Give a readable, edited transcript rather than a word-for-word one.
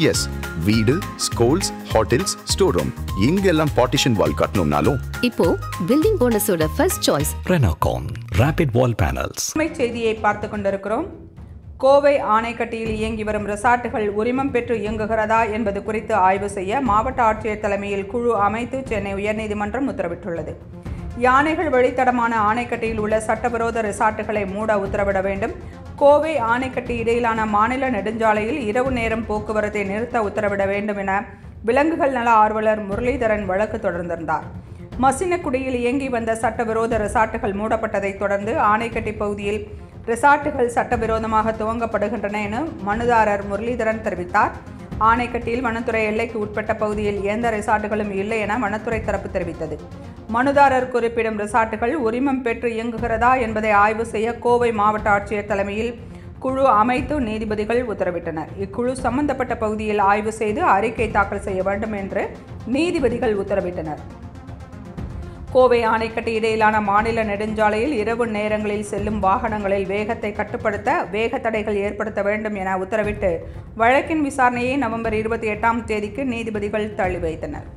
S, வீடு, schools, hotels, store room இங்கெல்லாம் partition wall கட்டணும்னாலும் இப்போ பில்டிங் ஓனர்ஸோட first choice Renocon rapid wall panels. செய்தியை பார்த்து கொண்டிருக்கிறோம். கோவை ஆணைக்கட்டியில் இயங்கி வரும் ரிசார்ட்டுகள் உரிமம் பெற்று இயங்குகிறதா என்பது குறித்து ஆய்வு செய்ய மாவட்ட ஆட்சியர் தலைமையில் குழு அமைத்து சென்னை உயர்நீதிமன்றம் உத்தரவிட்டுள்ளது. யானைகள் வழித்தடமான ஆணைக்கட்டியில் உள்ள சட்டவிரோத ரிசார்ட்டுகளை மூட உத்தரவிட வேண்டும். கோவை ஆணைக்கட்டி இடையிலான மாநில நெடுஞ்சாலையில் இரவு நேரம் போக்குவரத்தை நிறுத்த உத்தரவிட வேண்டும் என விலங்குகள் நல ஆர்வலர் முரளிதரன் வழக்கு தொடர்ந்திருந்தார். மசினக்குடியில் இயங்கி வந்த சட்டவிரோத ரிசார்ட்டுகள் மூடப்பட்டதைத் தொடர்ந்து ஆணைக்கட்டி பகுதியில் ரிசார்ட்டுகள் சட்டவிரோதமாக துவங்கப்படுகின்றன என மனுதாரர் முரளிதரன் தெரிவித்தார். ஆணைக்கட்டியில் வனத்துறை எல்லைக்கு உட்பட்ட பகுதியில் எந்த ரிசார்ட்டுகளும் இல்லை என வனத்துறை தரப்பு தெரிவித்தது. மனுதாரர் குறிப்பிடும் ரிசார்ட்டுகள் உரிமம் பெற்று இயங்குகிறதா என்பதை ஆய்வு செய்ய கோவை மாவட்ட ஆட்சியர் தலைமையில் குழு அமைத்து நீதிபதிகள் உத்தரவிட்டனர். இக்குழு சம்பந்தப்பட்ட பகுதியில் ஆய்வு செய்து அறிக்கை தாக்கல் செய்ய வேண்டும் என்று நீதிபதிகள் உத்தரவிட்டனர். கோவை ஆணைக்கட்டி இடையிலான மாநில நெடுஞ்சாலையில் இரவு நேரங்களில் செல்லும் வாகனங்களில் வேகத்தை கட்டுப்படுத்த வேக தடைகள் ஏற்படுத்த வேண்டும் என உத்தரவிட்டு வழக்கின் விசாரணையை நவம்பர் 28ஆம் தேதிக்கு நீதிபதிகள் தள்ளி வைத்தனர்.